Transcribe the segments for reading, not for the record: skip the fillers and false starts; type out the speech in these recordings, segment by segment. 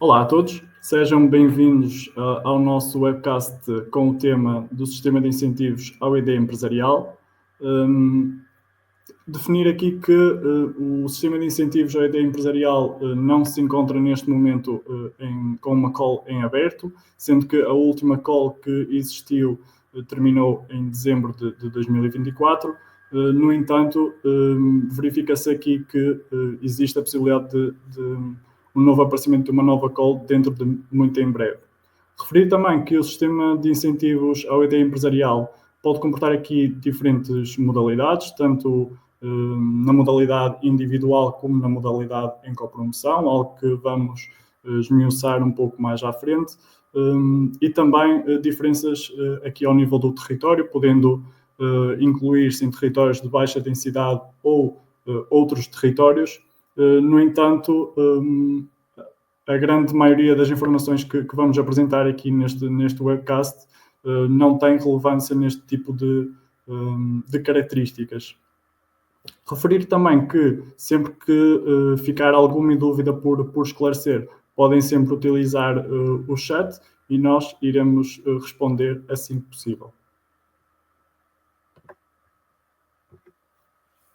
Olá a todos, sejam bem-vindos ao nosso webcast com o tema do Sistema de Incentivos ao ED Empresarial. Definir aqui que o Sistema de Incentivos ao ED Empresarial não se encontra neste momento com uma call em aberto, sendo que a última call que existiu terminou em dezembro de 2024. No entanto, verifica-se aqui que existe a possibilidade de um novo aparecimento de uma nova call dentro de muito em breve. Referir também que o sistema de incentivos ao ED empresarial pode comportar aqui diferentes modalidades, tanto na modalidade individual como na modalidade em copromoção, algo que vamos esmiuçar um pouco mais à frente, e também diferenças aqui ao nível do território, podendo incluir-se em territórios de baixa densidade ou outros territórios. No entanto, a grande maioria das informações que vamos apresentar aqui neste webcast não tem relevância neste tipo de características. Referir também que sempre que ficar alguma dúvida por esclarecer, podem sempre utilizar o chat e nós iremos responder assim que possível.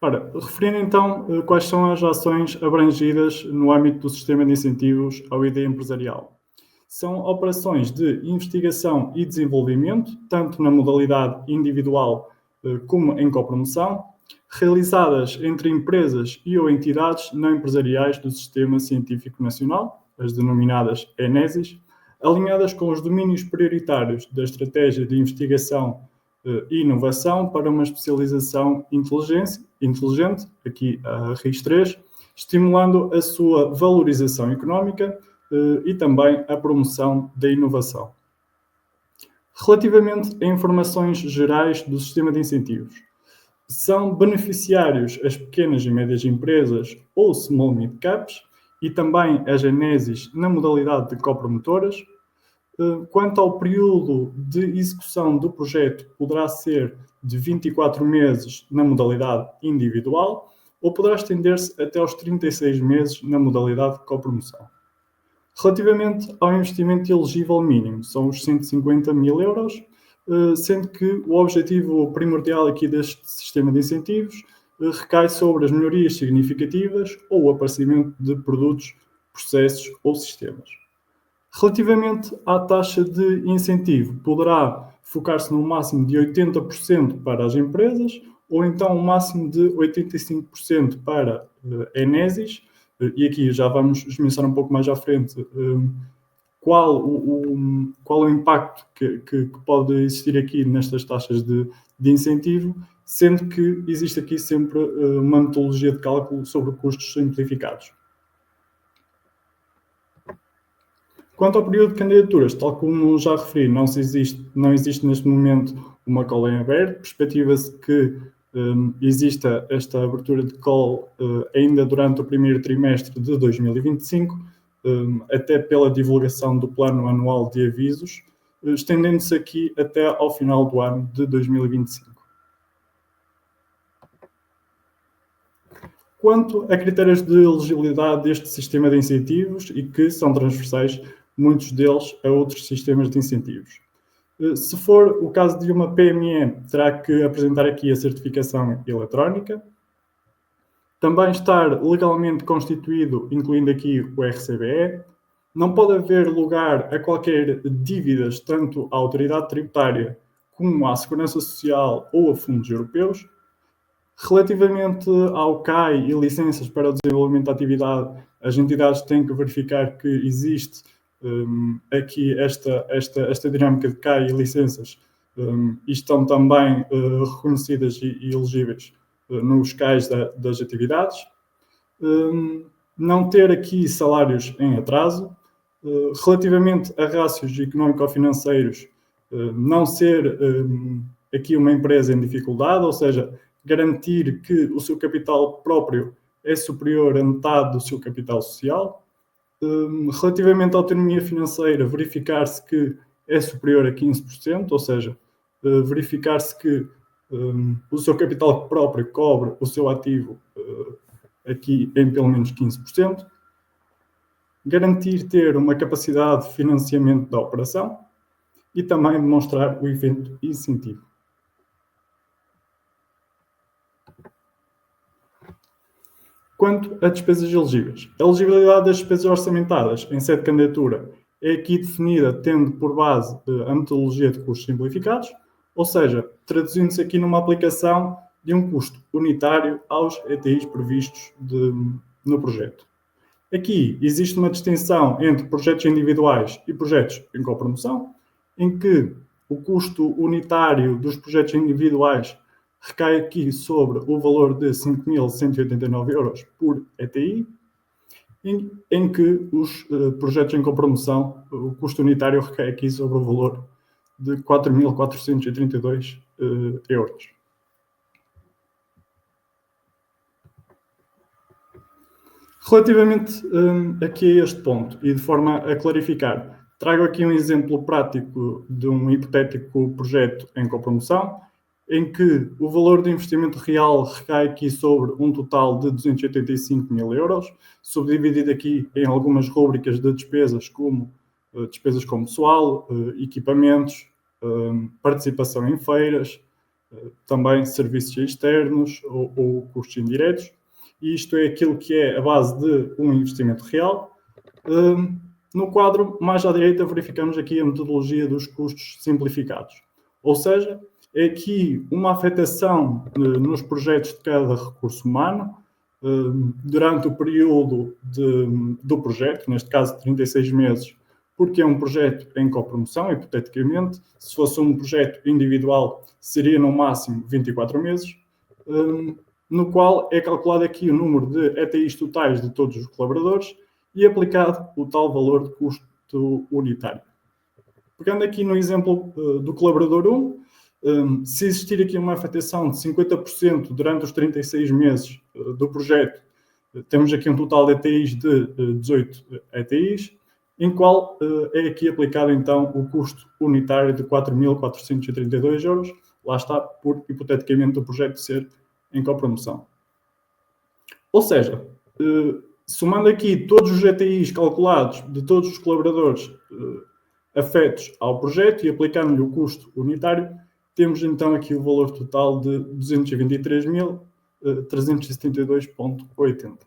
Ora, referindo então quais são as ações abrangidas no âmbito do sistema de incentivos ao ED empresarial. São operações de investigação e desenvolvimento, tanto na modalidade individual como em copromoção, realizadas entre empresas e ou entidades não empresariais do Sistema Científico Nacional, as denominadas ENESIs, alinhadas com os domínios prioritários da Estratégia de Investigação e Inovação para uma especialização inteligente, aqui a RIS3, estimulando a sua valorização económica e também a promoção da inovação. Relativamente a informações gerais do sistema de incentivos, são beneficiários as pequenas e médias empresas ou small mid caps e também as ENESIs na modalidade de copromotoras. Quanto ao período de execução do projeto, poderá ser de 24 meses na modalidade individual ou poderá estender-se até aos 36 meses na modalidade de copromoção. Relativamente ao investimento elegível mínimo, são os 150 mil euros, sendo que o objetivo primordial aqui deste sistema de incentivos recai sobre as melhorias significativas ou o aparecimento de produtos, processos ou sistemas. Relativamente à taxa de incentivo, poderá focar-se no máximo de 80% para as empresas ou então um máximo de 85% para ENESIs, e aqui já vamos esmiuçar um pouco mais à frente qual o impacto que pode existir aqui nestas taxas de incentivo, sendo que existe aqui sempre uma metodologia de cálculo sobre custos simplificados. Quanto ao período de candidaturas, tal como já referi, não existe neste momento uma call em aberto, perspectiva-se que exista esta abertura de call ainda durante o primeiro trimestre de 2025, até pela divulgação do plano anual de avisos, estendendo-se aqui até ao final do ano de 2025. Quanto a critérios de elegibilidade deste sistema de incentivos e que são transversais, muitos deles, a outros sistemas de incentivos. Se for o caso de uma PME, terá que apresentar aqui a certificação eletrónica. Também estar legalmente constituído, incluindo aqui o RCBE. Não pode haver lugar a qualquer dívidas, tanto à autoridade tributária como à Segurança Social ou a fundos europeus. Relativamente ao CAI e licenças para o desenvolvimento da atividade, as entidades têm que verificar que existe aqui esta dinâmica de CAI e licenças e estão também reconhecidas e elegíveis nos CAIs das atividades. Não ter aqui salários em atraso. Relativamente a rácios económico-financeiros, não ser aqui uma empresa em dificuldade, ou seja, garantir que o seu capital próprio é superior a metade do seu capital social. Relativamente à autonomia financeira, verificar-se que é superior a 15%, ou seja, verificar-se que o seu capital próprio cobre o seu ativo aqui em pelo menos 15%. garantir ter uma capacidade de financiamento da operação e também demonstrar o evento incentivo. Quanto a despesas elegíveis, a elegibilidade das despesas orçamentadas em sede de candidatura é aqui definida tendo por base a metodologia de custos simplificados, ou seja, traduzindo-se aqui numa aplicação de um custo unitário aos ETIs previstos no projeto. Aqui existe uma distinção entre projetos individuais e projetos em copromoção, em que o custo unitário dos projetos individuais recai aqui sobre o valor de 5.189 euros por ETI, em que os projetos em copromoção, o custo unitário recai aqui sobre o valor de 4.432 euros. Relativamente aqui a este ponto, e de forma a clarificar, trago aqui um exemplo prático de um hipotético projeto em copromoção, em que o valor do investimento real recai aqui sobre um total de 285 mil euros, subdividido aqui em algumas rúbricas de despesas, como despesas com pessoal, equipamentos, participação em feiras, também serviços externos ou custos indiretos. E isto é aquilo que é a base de um investimento real. No quadro mais à direita verificamos aqui a metodologia dos custos simplificados. Ou seja, é aqui uma afetação nos projetos de cada recurso humano durante o período do projeto, neste caso 36 meses, porque é um projeto em copromoção, hipoteticamente. Se fosse um projeto individual, seria no máximo 24 meses, no qual é calculado aqui o número de ETIs totais de todos os colaboradores e aplicado o tal valor de custo unitário. Pegando aqui no exemplo do colaborador 1, se existir aqui uma afetação de 50% durante os 36 meses do projeto, temos aqui um total de ETIs de 18 ETIs, em qual é aqui aplicado então o custo unitário de 4.432 euros, lá está, por hipoteticamente o projeto ser em copromoção. Ou seja, somando aqui todos os ETIs calculados de todos os colaboradores afetos ao projeto e aplicando-lhe o custo unitário, temos então aqui o valor total de 223.372,80.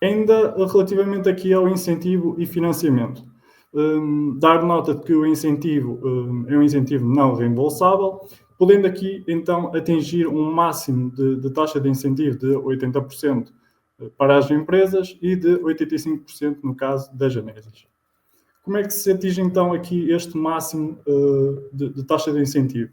Ainda relativamente aqui ao incentivo e financiamento. Dar nota de que o incentivo é um incentivo não reembolsável, podendo aqui então atingir um máximo de taxa de incentivo de 80% para as empresas e de 85% no caso das janelas. Como é que se atinge então aqui este máximo de taxa de incentivo?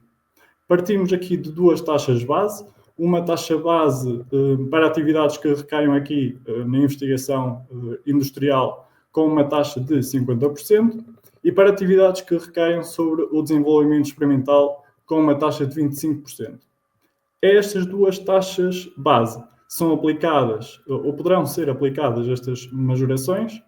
Partimos aqui de duas taxas base, uma taxa base para atividades que recaiam aqui na investigação industrial com uma taxa de 50% e para atividades que recaiam sobre o desenvolvimento experimental com uma taxa de 25%. Estas duas taxas base são aplicadas, ou poderão ser aplicadas estas majorações,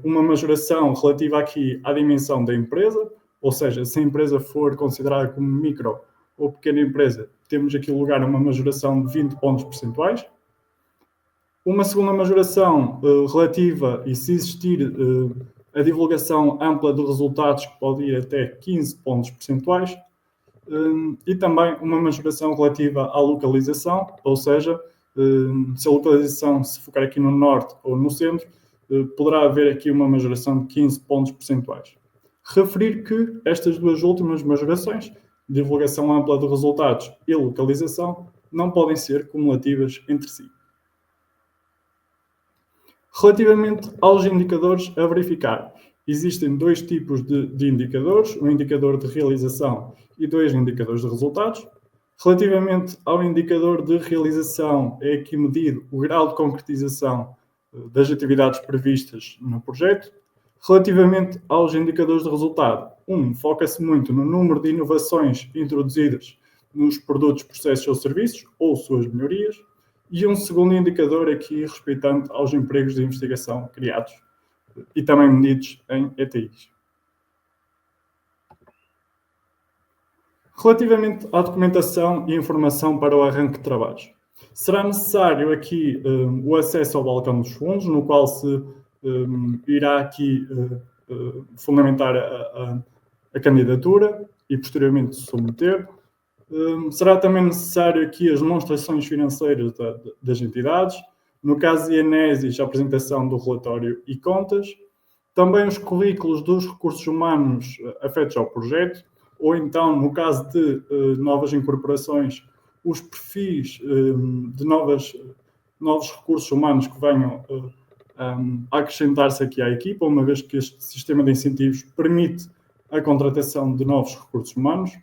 uma majoração relativa aqui à dimensão da empresa, ou seja, se a empresa for considerada como micro ou pequena empresa, temos aqui lugar a uma majoração de 20 pontos percentuais. Uma segunda majoração relativa, e se existir a divulgação ampla de resultados, que pode ir até 15 pontos percentuais. E também uma majoração relativa à localização, ou seja, se a localização se focar aqui no norte ou no centro, poderá haver aqui uma majoração de 15 pontos percentuais. Referir que estas duas últimas majorações, divulgação ampla de resultados e localização, não podem ser cumulativas entre si. Relativamente aos indicadores a verificar, existem dois tipos de indicadores, um indicador de realização e dois indicadores de resultados. Relativamente ao indicador de realização, é aqui medido o grau de concretização das atividades previstas no projeto. Relativamente aos indicadores de resultado, foca-se muito no número de inovações introduzidas nos produtos, processos ou serviços, ou suas melhorias, e um segundo indicador aqui respeitando aos empregos de investigação criados e também medidos em ETIs. Relativamente à documentação e informação para o arranque de trabalhos, Será necessário aqui o acesso ao balcão dos fundos, no qual se irá aqui fundamentar a candidatura e posteriormente submeter. Será também necessário aqui as demonstrações financeiras das entidades, no caso de Enesis, a apresentação do relatório e contas, também os currículos dos recursos humanos afetos ao projeto, ou então, no caso de novas incorporações, os perfis de novos recursos humanos que venham a acrescentar-se aqui à equipa, uma vez que este sistema de incentivos permite a contratação de novos recursos humanos.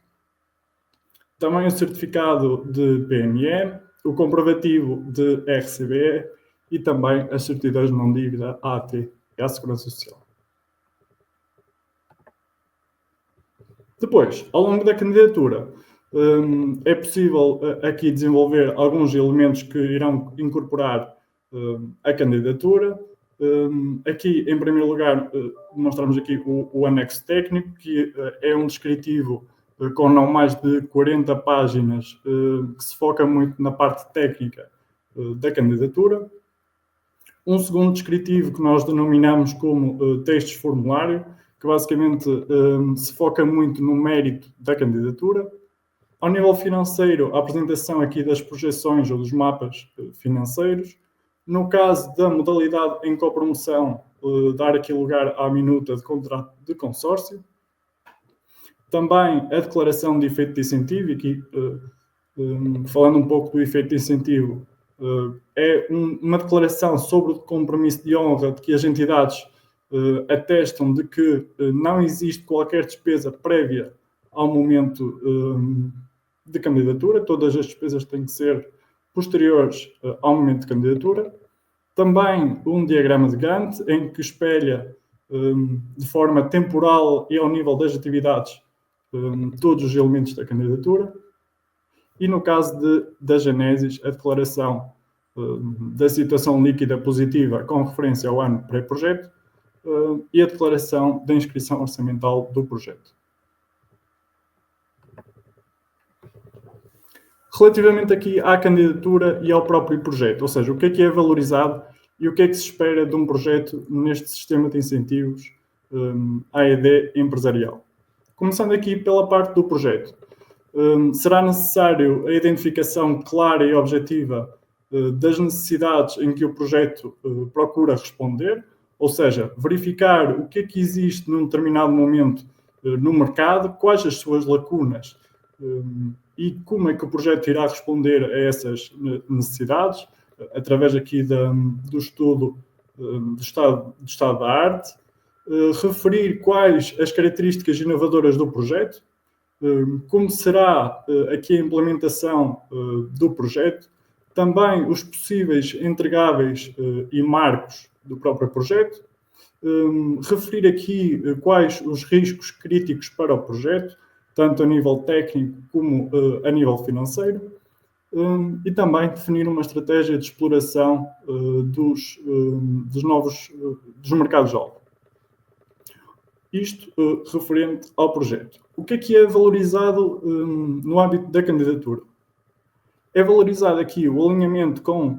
Também o certificado de PME, o comprovativo de RCBE e também as certidões de não-dívida AT e à Segurança Social. Depois, ao longo da candidatura, é possível aqui desenvolver alguns elementos que irão incorporar a candidatura. Aqui, em primeiro lugar, mostramos aqui o anexo técnico, que é um descritivo com não mais de 40 páginas, que se foca muito na parte técnica da candidatura. Um segundo descritivo que nós denominamos como textos formulário, que basicamente se foca muito no mérito da candidatura. Ao nível financeiro, a apresentação aqui das projeções ou dos mapas financeiros. No caso da modalidade em copromoção, dar aqui lugar à minuta de contrato de consórcio. Também a declaração de efeito de incentivo, e aqui, falando um pouco do efeito de incentivo, é uma declaração sobre o compromisso de honra de que as entidades atestam de que não existe qualquer despesa prévia ao momento de candidatura, todas as despesas têm que ser posteriores ao momento de candidatura. Também um diagrama de Gantt, em que espelha de forma temporal e ao nível das atividades todos os elementos da candidatura. E no caso da Genesis, a declaração da situação líquida positiva com referência ao ano pré-projeto e a declaração da inscrição orçamental do projeto. Relativamente aqui à candidatura e ao próprio projeto, ou seja, o que é valorizado e o que é que se espera de um projeto neste sistema de incentivos AED empresarial. Começando aqui pela parte do projeto. Será necessário a identificação clara e objetiva das necessidades em que o projeto procura responder, ou seja, verificar o que é que existe num determinado momento no mercado, quais as suas lacunas e como é que o projeto irá responder a essas necessidades, através aqui do estudo do estado da arte, referir quais as características inovadoras do projeto, como será aqui a implementação do projeto, também os possíveis entregáveis e marcos do próprio projeto, referir aqui quais os riscos críticos para o projeto, tanto a nível técnico como a nível financeiro, e também definir uma estratégia de exploração dos mercados-alvo. Isto referente ao projeto. O que é valorizado no âmbito da candidatura? É valorizado aqui o alinhamento com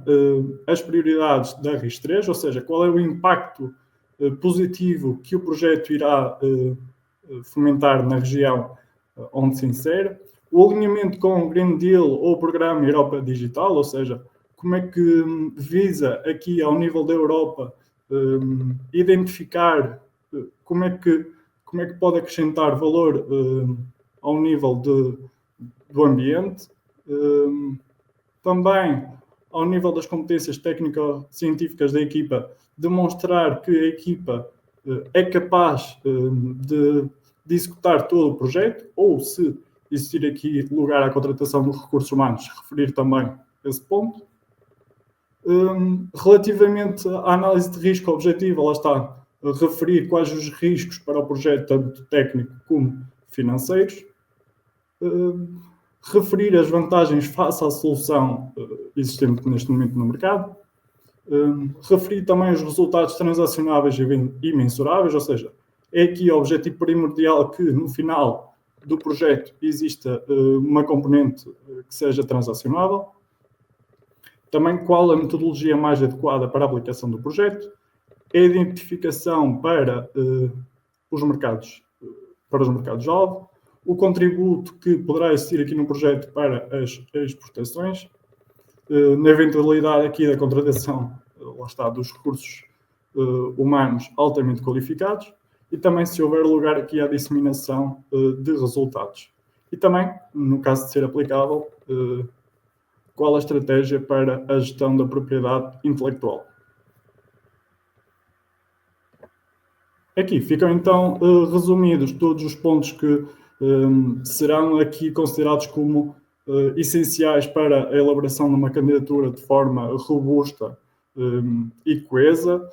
as prioridades da RIS3, ou seja, qual é o impacto positivo que o projeto irá fomentar na região onde se insere, o alinhamento com o Green Deal ou o Programa Europa Digital, ou seja, como é que visa aqui ao nível da Europa identificar como é que pode acrescentar valor ao nível do ambiente, também ao nível das competências técnico-científicas da equipa, demonstrar que a equipa é capaz de executar todo o projeto, ou se existir aqui lugar à contratação de recursos humanos, referir também esse ponto. Relativamente à análise de risco objetiva, lá está, referir quais os riscos para o projeto, tanto técnico como financeiros. Referir as vantagens face à solução existente neste momento no mercado. Referir também os resultados transacionáveis e mensuráveis, ou seja, é aqui o objetivo primordial que no final do projeto exista uma componente que seja transacionável. Também qual a metodologia mais adequada para a aplicação do projeto, a identificação para os mercados-alvo, o contributo que poderá existir aqui no projeto para as exportações, na eventualidade aqui da contratação, lá está, dos recursos humanos altamente qualificados, e também se houver lugar aqui à disseminação de resultados. E também, no caso de ser aplicável, qual a estratégia para a gestão da propriedade intelectual. Aqui ficam então resumidos todos os pontos que serão aqui considerados como essenciais para a elaboração de uma candidatura de forma robusta e coesa.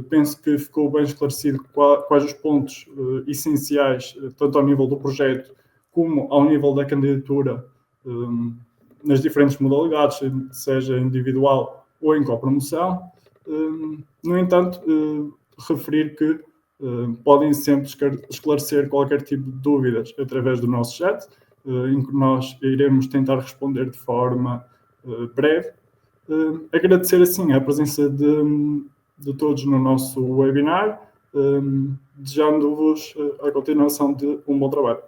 Penso que ficou bem esclarecido quais os pontos essenciais, tanto ao nível do projeto como ao nível da candidatura, nas diferentes modalidades, seja individual ou em copromoção. No entanto, referir que podem sempre esclarecer qualquer tipo de dúvidas através do nosso chat, em que nós iremos tentar responder de forma breve. Agradecer assim a presença de todos no nosso webinar, desejando-vos a continuação de um bom trabalho.